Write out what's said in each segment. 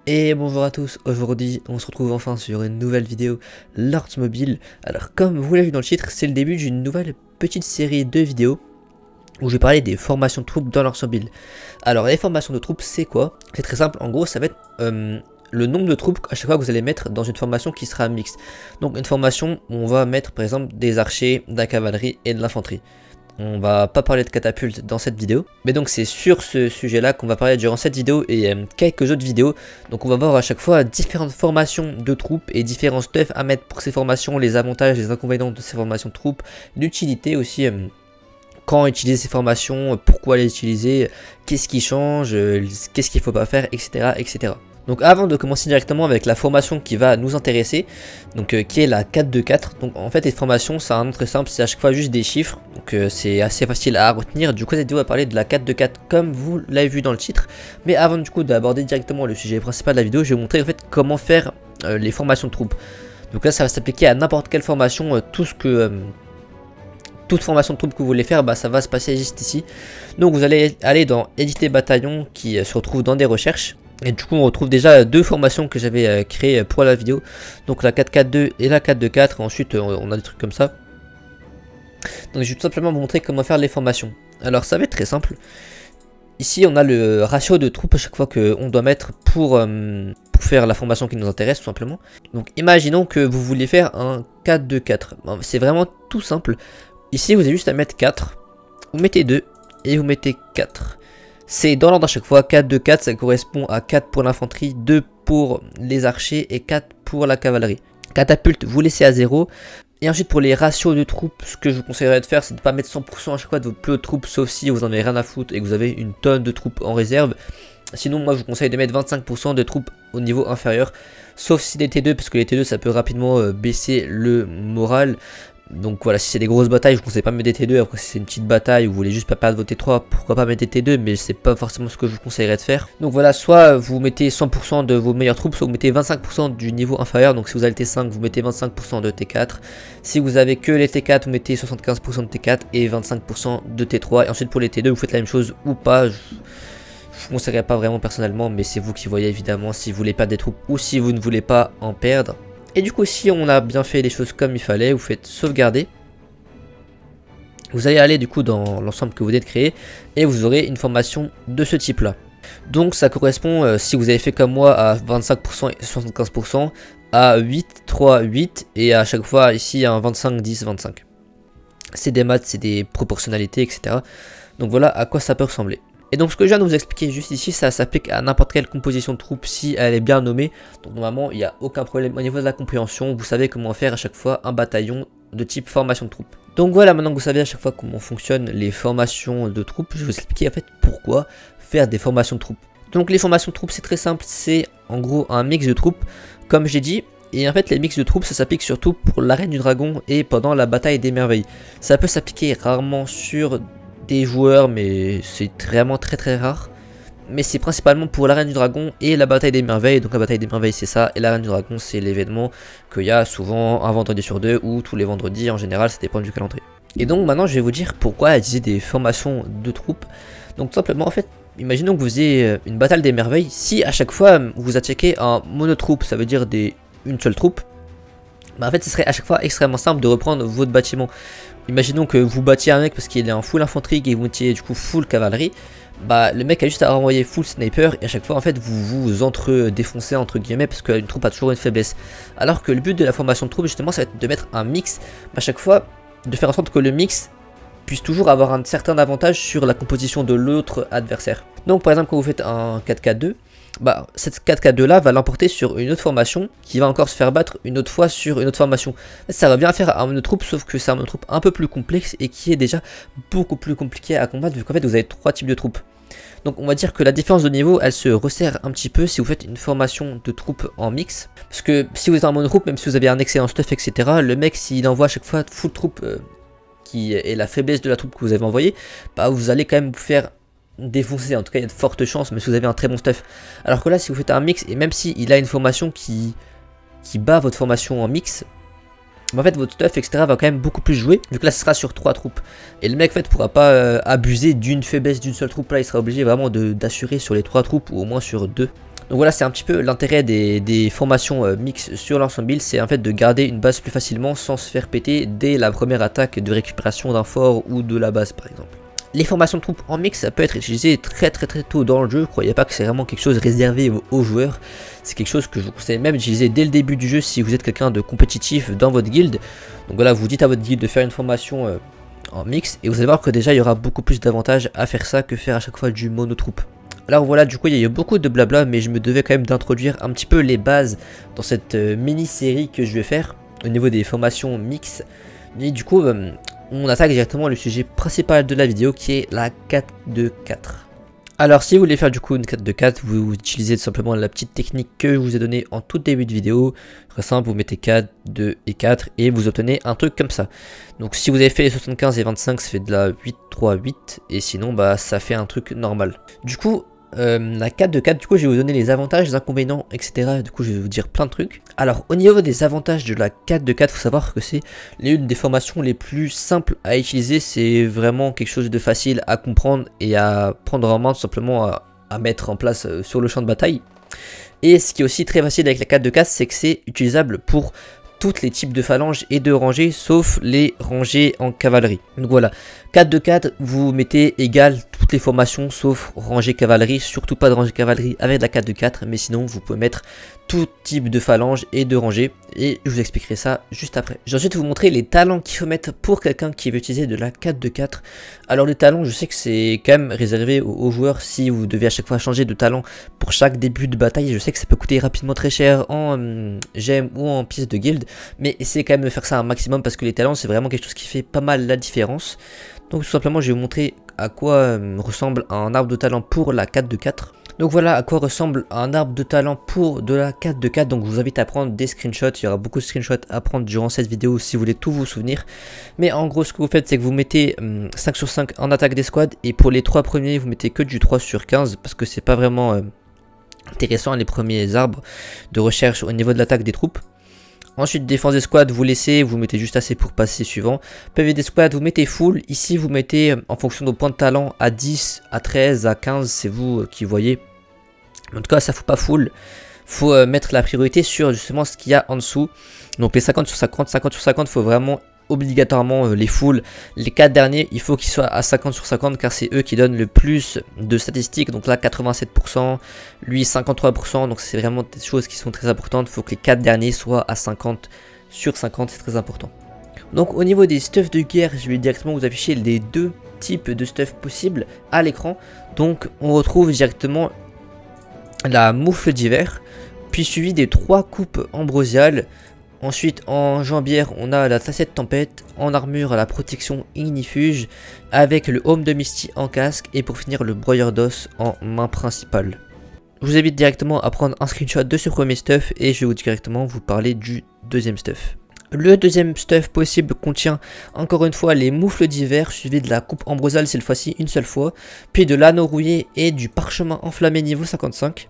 Et bonjour à tous, aujourd'hui on se retrouve enfin sur une nouvelle vidéo Lords Mobile. Alors comme vous l'avez vu dans le titre, c'est le début d'une nouvelle petite série de vidéos où je vais parler des formations de troupes dans Lords Mobile. Alors les formations de troupes c'est quoi? C'est très simple, en gros ça va être le nombre de troupes à chaque fois que vous allez mettre dans une formation qui sera mixte. Donc une formation où on va mettre par exemple des archers, de la cavalerie et de l'infanterie. On va pas parler de catapultes dans cette vidéo, mais donc c'est sur ce sujet là qu'on va parler durant cette vidéo et quelques autres vidéos. Donc on va voir à chaque fois différentes formations de troupes et différents stuff à mettre pour ces formations, les avantages, les inconvénients de ces formations de troupes, l'utilité aussi, quand utiliser ces formations, pourquoi les utiliser, qu'est-ce qui change, qu'est-ce qu'il faut pas faire, etc., etc. Donc avant de commencer directement avec la formation qui va nous intéresser, donc qui est la 4-2-4, donc en fait les formations c'est un nom très simple, c'est à chaque fois juste des chiffres, donc c'est assez facile à retenir. Du coup cette vidéo va parler de la 4-2-4 comme vous l'avez vu dans le titre, mais avant du coup d'aborder directement le sujet principal de la vidéo, je vais vous montrer en fait comment faire les formations de troupes. Donc là ça va s'appliquer à n'importe quelle formation, toute formation de troupes que vous voulez faire, bah, ça va se passer juste ici. Donc vous allez aller dans éditer bataillon qui se retrouve dans des recherches. Et du coup on retrouve déjà deux formations que j'avais créées pour la vidéo. Donc la 4-4-2 et la 4-2-4. Ensuite on a des trucs comme ça. Donc je vais tout simplement vous montrer comment faire les formations. Alors ça va être très simple. Ici on a le ratio de troupes à chaque fois qu'on doit mettre pour faire la formation qui nous intéresse tout simplement. Donc imaginons que vous voulez faire un 4-2-4. Bon, c'est vraiment tout simple. Ici vous avez juste à mettre 4. Vous mettez 2 et vous mettez 4. C'est dans l'ordre à chaque fois, 4, 2, 4, ça correspond à 4 pour l'infanterie, 2 pour les archers et 4 pour la cavalerie. Catapulte, vous laissez à 0. Et ensuite pour les ratios de troupes, ce que je vous conseillerais de faire, c'est de ne pas mettre 100% à chaque fois de vos plus hautes troupes, sauf si vous en avez rien à foutre et que vous avez une tonne de troupes en réserve. Sinon moi je vous conseille de mettre 25% de troupes au niveau inférieur, sauf si des T2, parce que les T2 ça peut rapidement baisser le moral. Donc voilà, si c'est des grosses batailles, je ne conseille pas de mettre des T2. Après, si c'est une petite bataille où vous voulez juste pas perdre vos T3, pourquoi pas mettre des T2, mais c'est pas forcément ce que je vous conseillerais de faire. Donc voilà, soit vous mettez 100% de vos meilleures troupes, soit vous mettez 25% du niveau inférieur. Donc si vous avez le T5, vous mettez 25% de T4. Si vous avez que les T4, vous mettez 75% de T4 et 25% de T3. Et ensuite pour les T2, vous faites la même chose ou pas. Je vous conseillerais pas vraiment personnellement, mais c'est vous qui voyez évidemment si vous voulez perdre des troupes ou si vous ne voulez pas en perdre. Et du coup si on a bien fait les choses comme il fallait, vous faites sauvegarder. Vous allez aller du coup dans l'ensemble que vous venez de créer et vous aurez une formation de ce type là. Donc ça correspond, si vous avez fait comme moi, à 25% et 75%, à 8, 3, 8 et à chaque fois ici un 25, 10, 25. C'est des maths, c'est des proportionnalités, etc. Donc voilà à quoi ça peut ressembler. Et donc ce que je viens de vous expliquer juste ici, ça s'applique à n'importe quelle composition de troupe si elle est bien nommée. Donc normalement il n'y a aucun problème au niveau de la compréhension, vous savez comment faire à chaque fois un bataillon de type formation de troupe. Donc voilà, maintenant que vous savez à chaque fois comment fonctionnent les formations de troupes, je vais vous expliquer en fait pourquoi faire des formations de troupes. Donc les formations de troupes c'est très simple, c'est en gros un mix de troupes comme j'ai dit. Et en fait les mix de troupes ça s'applique surtout pour l'arène du dragon et pendant la bataille des merveilles. Ça peut s'appliquer rarement sur des joueurs, mais c'est vraiment très rare. Mais c'est principalement pour l'arène du dragon et la bataille des merveilles. Donc la bataille des merveilles c'est ça, et l'arène du dragon c'est l'événement qu'il y a souvent un vendredi sur deux ou tous les vendredis en général, ça dépend du calendrier. Et donc maintenant je vais vous dire pourquoi utiliser des formations de troupes. Donc tout simplement en fait, imaginons que vous ayez une bataille des merveilles. Si à chaque fois vous attaquez un monotroupe, ça veut dire une seule troupe, bah en fait ce serait à chaque fois extrêmement simple de reprendre votre bâtiment. Imaginons que vous battiez un mec parce qu'il est en full infanterie et vous mettiez du coup full cavalerie. Bah le mec a juste à renvoyer full sniper et à chaque fois en fait vous vous entre-défoncez entre guillemets parce qu'une troupe a toujours une faiblesse. Alors que le but de la formation de troupe justement ça va être de mettre un mix, à chaque fois de faire en sorte que le mix puisse toujours avoir un certain avantage sur la composition de l'autre adversaire. Donc par exemple quand vous faites un 4-4-2, bah cette 4-4-2 là va l'emporter sur une autre formation qui va encore se faire battre une autre fois sur une autre formation. Ça va bien faire un monotroupe, sauf que c'est un monotroupe un peu plus complexe et qui est déjà beaucoup plus compliqué à combattre vu qu'en fait vous avez 3 types de troupes. Donc on va dire que la différence de niveau elle se resserre un petit peu si vous faites une formation de troupes en mix. Parce que si vous êtes un monotroupe, même si vous avez un excellent stuff etc, le mec s'il envoie à chaque fois full troupe qui est la faiblesse de la troupe que vous avez envoyée, bah vous allez quand même vous faire défoncer, en tout cas il y a de fortes chances, mais si vous avez un très bon stuff. Alors que là si vous faites un mix, et même s'il a une formation qui bat votre formation en mix, en fait votre stuff etc va quand même beaucoup plus jouer, vu que là ce sera sur 3 troupes. Et le mec en fait pourra pas abuser d'une faiblesse d'une seule troupe, là il sera obligé vraiment d'assurer sur les 3 troupes, ou au moins sur 2. Donc voilà, c'est un petit peu l'intérêt des formations mix sur l'ensemble build, c'est en fait de garder une base plus facilement sans se faire péter dès la première attaque de récupération d'un fort ou de la base par exemple. Les formations de troupes en mix, ça peut être utilisé très tôt dans le jeu. Croyez pas que c'est vraiment quelque chose réservé aux joueurs. C'est quelque chose que je vous conseille même d'utiliser dès le début du jeu si vous êtes quelqu'un de compétitif dans votre guilde. Donc voilà, vous dites à votre guilde de faire une formation en mix et vous allez voir que déjà il y aura beaucoup plus d'avantages à faire ça que faire à chaque fois du mono troupe. Alors voilà, du coup il y a eu beaucoup de blabla, mais je me devais quand même d'introduire un petit peu les bases dans cette mini-série que je vais faire au niveau des formations mix. Et du coup, on attaque directement le sujet principal de la vidéo qui est la 4-2-4. Alors si vous voulez faire du coup une 4-2-4, vous utilisez tout simplement la petite technique que je vous ai donnée en tout début de vidéo. Très simple, vous mettez 4, 2 et 4 et vous obtenez un truc comme ça. Donc si vous avez fait les 75 et 25, ça fait de la 8-3-8 et sinon bah ça fait un truc normal. Du coup, la 4-2-4, du coup je vais vous donner les avantages, les inconvénients, etc. Du coup je vais vous dire plein de trucs. Alors au niveau des avantages de la 4-2-4, faut savoir que c'est l'une des formations les plus simples à utiliser. C'est vraiment quelque chose de facile à comprendre et à prendre en main, tout simplement à mettre en place sur le champ de bataille. Et ce qui est aussi très facile avec la 4-2-4, c'est que c'est utilisable pour tous les types de phalanges et de rangées sauf les rangées en cavalerie. Donc voilà, 4-2-4, vous mettez égal toutes les formations sauf rangée cavalerie, surtout pas de rangée cavalerie avec la 4-2-4, mais sinon vous pouvez mettre tout type de phalange et de rangée et je vous expliquerai ça juste après. Je vais ensuite vous montrer les talents qu'il faut mettre pour quelqu'un qui veut utiliser de la 4-2-4. Alors les talents, je sais que c'est quand même réservé aux joueurs si vous devez à chaque fois changer de talent pour chaque début de bataille. Je sais que ça peut coûter rapidement très cher en gemmes ou en pièces de guild, mais essayez quand même de faire ça un maximum parce que les talents c'est vraiment quelque chose qui fait pas mal la différence. Donc tout simplement je vais vous montrer à quoi ressemble un arbre de talent pour la 4-2-4. Donc voilà à quoi ressemble un arbre de talent pour de la 4-2-4. Donc je vous invite à prendre des screenshots, il y aura beaucoup de screenshots à prendre durant cette vidéo si vous voulez tout vous souvenir. Mais en gros ce que vous faites c'est que vous mettez 5 sur 5 en attaque d'escouade et pour les 3 premiers vous mettez que du 3 sur 15 parce que c'est pas vraiment intéressant les premiers arbres de recherche au niveau de l'attaque des troupes. Ensuite, défense d'escouade, vous laissez, vous mettez juste assez pour passer suivant. PV d'escouade, vous mettez full. Ici, vous mettez en fonction de vos points de talent à 10, à 13, à 15, c'est vous qui voyez. En tout cas, ça ne faut pas full. Faut mettre la priorité sur justement ce qu'il y a en dessous. Donc les 50 sur 50, 50 sur 50, il faut vraiment obligatoirement les full. Les 4 derniers, il faut qu'ils soient à 50 sur 50 car c'est eux qui donnent le plus de statistiques. Donc là 87%, lui 53%, donc c'est vraiment des choses qui sont très importantes. Il faut que les 4 derniers soient à 50 sur 50, c'est très important. Donc au niveau des stuffs de guerre, je vais directement vous afficher les deux types de stuff possibles à l'écran. Donc on retrouve directement la moufle d'hiver, puis suivi des 3 coupes ambrosiales. Ensuite en jambière on a la tassette tempête, en armure la protection ignifuge avec le home de Misty en casque et pour finir le broyeur d'os en main principale. Je vous invite directement à prendre un screenshot de ce premier stuff et je vais directement vous parler du deuxième stuff. Le deuxième stuff possible contient encore une fois les moufles d'hiver suivi de la coupe ambrosiale cette fois-ci une seule fois, puis de l'anneau rouillé et du parchemin enflammé niveau 55.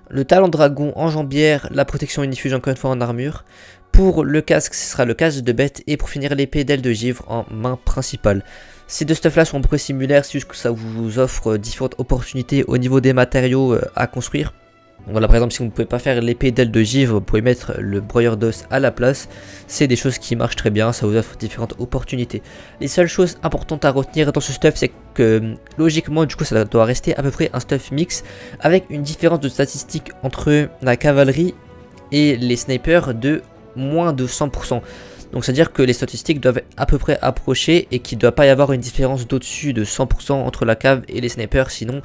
Le talon dragon en jambière, la protection ignifuge encore une fois en armure. Pour le casque, ce sera le casque de bête et pour finir l'épée d'aile de givre en main principale. Ces deux stuffs là sont à peu près similaires, c'est juste que ça vous offre différentes opportunités au niveau des matériaux à construire. Voilà, par exemple, si vous ne pouvez pas faire l'épée d'aile de givre, vous pouvez mettre le broyeur d'os à la place. C'est des choses qui marchent très bien, ça vous offre différentes opportunités. Les seules choses importantes à retenir dans ce stuff, c'est que logiquement, du coup, ça doit rester à peu près un stuff mix avec une différence de statistiques entre la cavalerie et les snipers de moins de 100%. Donc c'est à dire que les statistiques doivent à peu près approcher et qu'il ne doit pas y avoir une différence d'au-dessus de 100% entre la cave et les snipers, sinon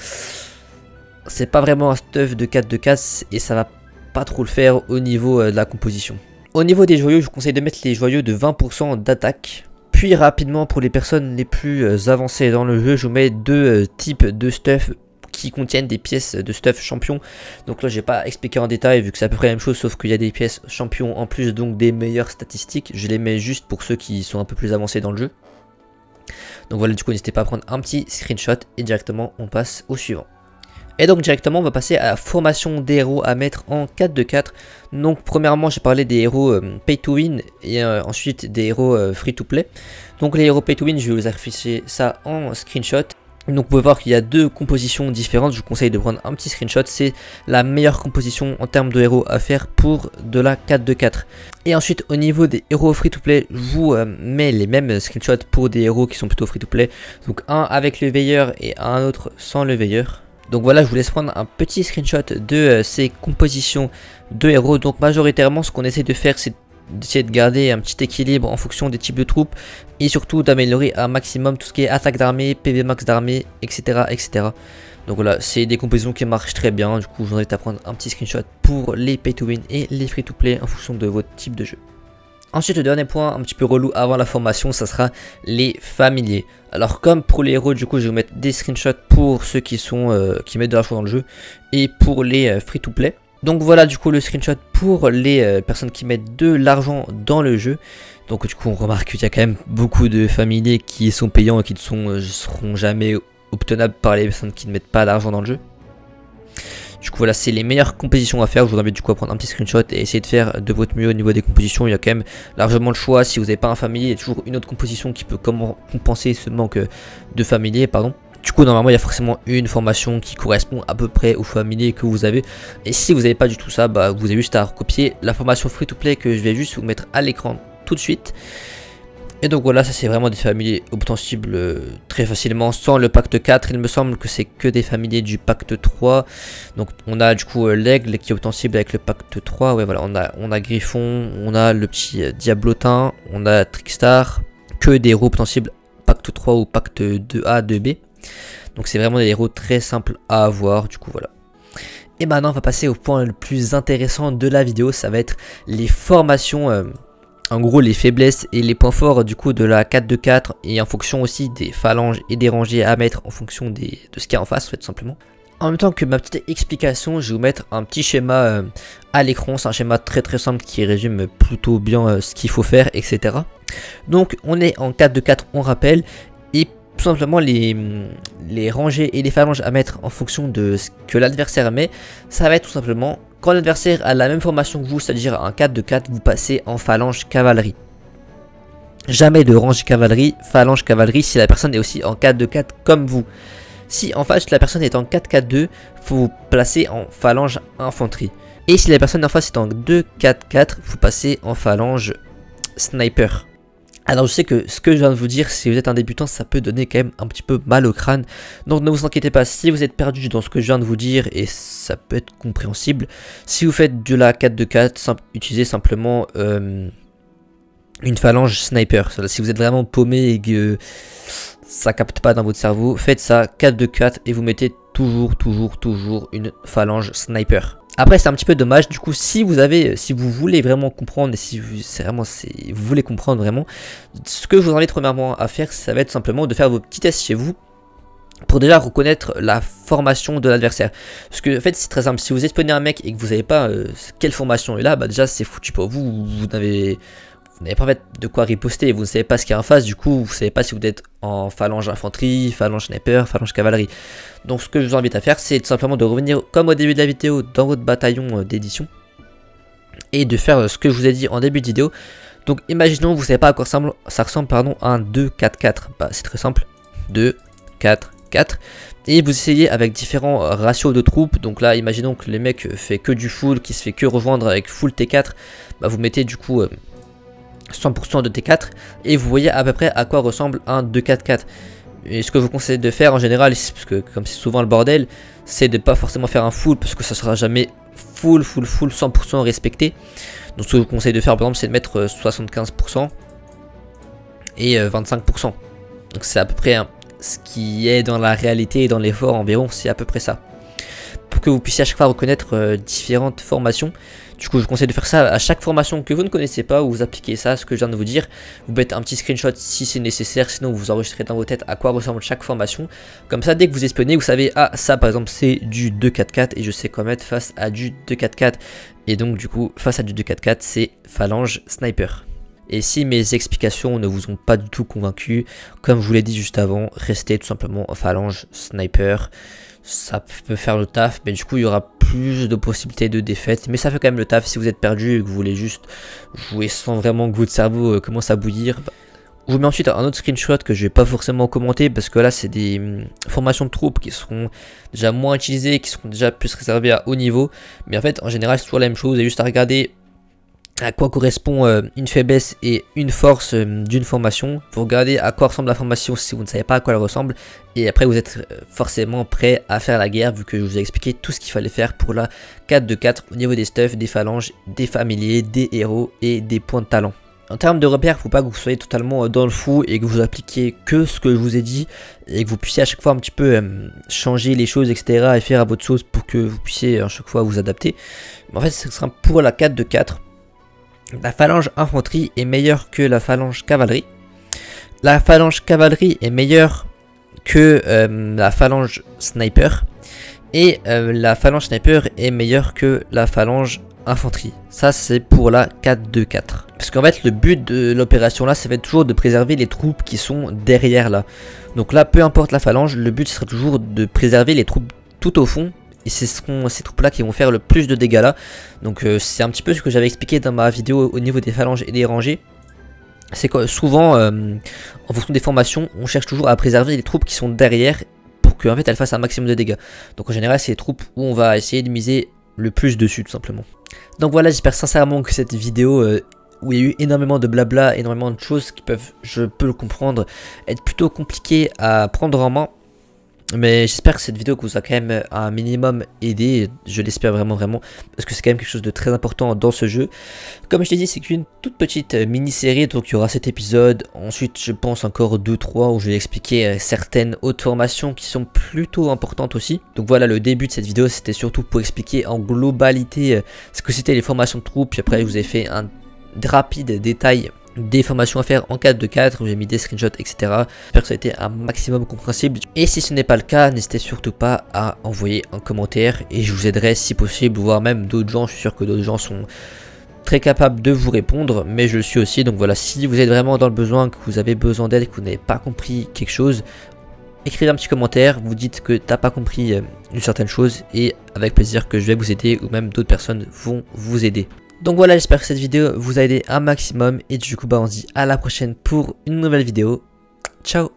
c'est pas vraiment un stuff de 4-2-4 et ça va pas trop le faire au niveau de la composition. Au niveau des joyaux, je vous conseille de mettre les joyaux de 20% d'attaque. Puis rapidement pour les personnes les plus avancées dans le jeu, je vous mets deux types de stuff qui contiennent des pièces de stuff champion. Donc là je vais pas expliquer en détail vu que c'est à peu près la même chose sauf qu'il y a des pièces champion en plus, donc des meilleures statistiques. Je les mets juste pour ceux qui sont un peu plus avancés dans le jeu. Donc voilà, du coup n'hésitez pas à prendre un petit screenshot et directement on passe au suivant. Et donc directement on va passer à la formation des héros à mettre en 4-2-4. Donc premièrement j'ai parlé des héros pay to win et ensuite des héros free to play. Donc les héros pay to win, je vais vous afficher ça en screenshot. Donc vous pouvez voir qu'il y a deux compositions différentes, je vous conseille de prendre un petit screenshot, c'est la meilleure composition en termes de héros à faire pour de la 4-2-4. Et ensuite au niveau des héros free to play, je vous mets les mêmes screenshots pour des héros qui sont plutôt free to play. Donc un avec le veilleur et un autre sans le veilleur. Donc voilà, je vous laisse prendre un petit screenshot de ces compositions de héros. Donc majoritairement ce qu'on essaie de faire c'est d'essayer de garder un petit équilibre en fonction des types de troupes et surtout d'améliorer un maximum tout ce qui est attaque d'armée, PV max d'armée, etc., etc. Donc voilà, c'est des compositions qui marchent très bien. Du coup, je vous invite à prendre un petit screenshot pour les pay to win et les free to play en fonction de votre type de jeu. Ensuite, le dernier point un petit peu relou avant la formation, ça sera les familiers. Alors comme pour les héros, du coup, je vais vous mettre des screenshots pour ceux qui sont qui mettent de l'argent dans le jeu et pour les free to play. Donc voilà du coup le screenshot pour les personnes qui mettent de l'argent dans le jeu. Donc du coup on remarque qu'il y a quand même beaucoup de familiers qui sont payants et qui ne seront jamais obtenables par les personnes qui ne mettent pas d'argent dans le jeu. Du coup voilà, c'est les meilleures compositions à faire. Je vous invite du coup à prendre un petit screenshot et essayer de faire de votre mieux au niveau des compositions. Il y a quand même largement le choix. Si vous n'avez pas un familier, il y a toujours une autre composition qui peut compenser ce manque de familier, pardon. Du coup normalement il y a forcément une formation qui correspond à peu près au familier que vous avez. Et si vous n'avez pas du tout ça, bah, vous avez juste à recopier la formation free to play que je vais juste vous mettre à l'écran tout de suite. Et donc voilà, ça c'est vraiment des familiers obtensibles très facilement sans le pacte 4. Il me semble que c'est que des familiers du pacte 3. Donc on a du coup l'aigle qui est obtensible avec le pacte 3. Ouais voilà, on a Griffon, on a le petit Diablotin, on a Trickstar, que des héros obtensibles pacte 3 ou pacte 2A, 2B. Donc c'est vraiment des héros très simples à avoir, du coup voilà. Et maintenant on va passer au point le plus intéressant de la vidéo, ça va être les formations, en gros les faiblesses et les points forts du coup de la 4-2-4 et en fonction aussi des phalanges et des rangées à mettre en fonction de ce qu'il y a en face en fait, tout simplement. En même temps que ma petite explication, je vais vous mettre un petit schéma à l'écran, c'est un schéma très simple qui résume plutôt bien ce qu'il faut faire, etc. Donc on est en 4-2-4, on rappelle, et tout simplement les rangées et les phalanges à mettre en fonction de ce que l'adversaire met, ça va être tout simplement quand l'adversaire a la même formation que vous, c'est-à-dire un 4-2-4, vous passez en phalange cavalerie. Jamais de rangée cavalerie, phalange cavalerie si la personne est aussi en 4-2-4 comme vous. Si en face la personne est en 4-4-2, faut vous placer en phalange infanterie. Et si la personne en face est en 2-4-4, vous passez en phalange sniper. Alors je sais que ce que je viens de vous dire, si vous êtes un débutant, ça peut donner quand même un petit peu mal au crâne. Donc ne vous inquiétez pas, si vous êtes perdu dans ce que je viens de vous dire, et ça peut être compréhensible, si vous faites de la 4-2-4, utilisez simplement une phalange sniper. Si vous êtes vraiment paumé et que ça capte pas dans votre cerveau, faites ça 4-2-4 et vous mettez toujours une phalange sniper. Après c'est un petit peu dommage, du coup si vous voulez vraiment comprendre et si vous voulez comprendre vraiment, ce que je vous invite premièrement à faire, ça va être simplement de faire vos petits tests chez vous pour déjà reconnaître la formation de l'adversaire. Parce que en fait c'est très simple, si vous espionez un mec et que vous savez pas quelle formation est là, bah déjà c'est foutu pour vous, vous n'avez pas en fait de quoi riposter, vous ne savez pas ce qu'il y a en face, du coup vous savez pas si vous êtes en phalange infanterie, phalange sniper, phalange cavalerie. Donc ce que je vous invite à faire, c'est tout simplement de revenir comme au début de la vidéo dans votre bataillon d'édition et de faire ce que je vous ai dit en début de vidéo. Donc imaginons vous savez pas à quoi ça ressemble pardon, à un 2-4-4, bah c'est très simple, 2-4-4, et vous essayez avec différents ratios de troupes. Donc là imaginons que les mecs fait que du full, qui se fait que rejoindre avec full T4, bah vous mettez du coup 100% de T4 et vous voyez à peu près à quoi ressemble un 2-4-4. Et ce que je vous conseille de faire en général, parce que comme c'est souvent le bordel, c'est de pas forcément faire un full parce que ça sera jamais full 100% respecté. Donc ce que je vous conseille de faire par exemple, c'est de mettre 75% et 25%. Donc c'est à peu près ce qui est dans la réalité et dans l'effort environ, c'est à peu près ça. Pour que vous puissiez à chaque fois reconnaître différentes formations. Du coup je vous conseille de faire ça à chaque formation que vous ne connaissez pas, où vous appliquez ça, ce que je viens de vous dire. Vous mettez un petit screenshot si c'est nécessaire, sinon vous enregistrez dans vos têtes à quoi ressemble chaque formation. Comme ça dès que vous espionnez, vous savez, ah ça par exemple c'est du 2-4-4 et je sais quoi mettre face à du 2-4-4. Et donc du coup face à du 2-4-4 c'est phalange sniper. Et si mes explications ne vous ont pas du tout convaincu, comme je vous l'ai dit juste avant, restez tout simplement en phalange sniper. Ça peut faire le taf, mais du coup il y aura plus de possibilités de défaite, mais ça fait quand même le taf si vous êtes perdu et que vous voulez juste jouer sans vraiment que votre cerveau commence à bouillir. Je vous mets ensuite un autre screenshot que je vais pas forcément commenter parce que là c'est des formations de troupes qui seront déjà moins utilisées, qui seront déjà plus réservées à haut niveau. Mais en fait en général c'est toujours la même chose, vous avez juste à regarder à quoi correspond une faiblesse et une force d'une formation. Vous regardez à quoi ressemble la formation si vous ne savez pas à quoi elle ressemble. Et après vous êtes forcément prêt à faire la guerre vu que je vous ai expliqué tout ce qu'il fallait faire pour la 4-2-4 au niveau des stuffs, des phalanges, des familiers, des héros et des points de talent. En termes de repères, il ne faut pas que vous soyez totalement dans le fou et que vous appliquiez que ce que je vous ai dit et que vous puissiez à chaque fois un petit peu changer les choses, etc. et faire à votre sauce pour que vous puissiez à chaque fois vous adapter. Mais en fait, ce sera pour la 4-2-4. La phalange infanterie est meilleure que la phalange cavalerie. La phalange cavalerie est meilleure que la phalange sniper. Et la phalange sniper est meilleure que la phalange infanterie. Ça c'est pour la 4-2-4. Parce qu'en fait le but de l'opération là, ça va être toujours de préserver les troupes qui sont derrière là. Donc là, peu importe la phalange, le but sera toujours de préserver les troupes tout au fond. Et ce seront ces troupes là qui vont faire le plus de dégâts là. Donc c'est un petit peu ce que j'avais expliqué dans ma vidéo au niveau des phalanges et des rangées. C'est que souvent, en fonction des formations, on cherche toujours à préserver les troupes qui sont derrière pour qu'en fait elles fassent un maximum de dégâts. Donc en général c'est les troupes où on va essayer de miser le plus dessus tout simplement. Donc voilà, j'espère sincèrement que cette vidéo où il y a eu énormément de blabla, énormément de choses qui peuvent, je peux le comprendre, être plutôt compliquées à prendre en main. Mais j'espère que cette vidéo vous a quand même un minimum aidé, je l'espère vraiment, parce que c'est quand même quelque chose de très important dans ce jeu. Comme je l'ai dit, c'est qu'une toute petite mini-série, donc il y aura cet épisode, ensuite je pense encore 2-3 où je vais expliquer certaines autres formations qui sont plutôt importantes aussi. Donc voilà, le début de cette vidéo c'était surtout pour expliquer en globalité ce que c'était les formations de troupes, puis après je vous ai fait un rapide détail des formations à faire en 4-2-4, où j'ai mis des screenshots, etc. J'espère que ça a été un maximum compréhensible. Et si ce n'est pas le cas, n'hésitez surtout pas à envoyer un commentaire et je vous aiderai si possible, voire même d'autres gens. Je suis sûr que d'autres gens sont très capables de vous répondre, mais je le suis aussi. Donc voilà, si vous êtes vraiment dans le besoin, que vous avez besoin d'aide, que vous n'avez pas compris quelque chose, écrivez un petit commentaire, vous dites que t'as pas compris une certaine chose et avec plaisir que je vais vous aider ou même d'autres personnes vont vous aider. Donc voilà, j'espère que cette vidéo vous a aidé un maximum et du coup bah on se dit à la prochaine pour une nouvelle vidéo. Ciao.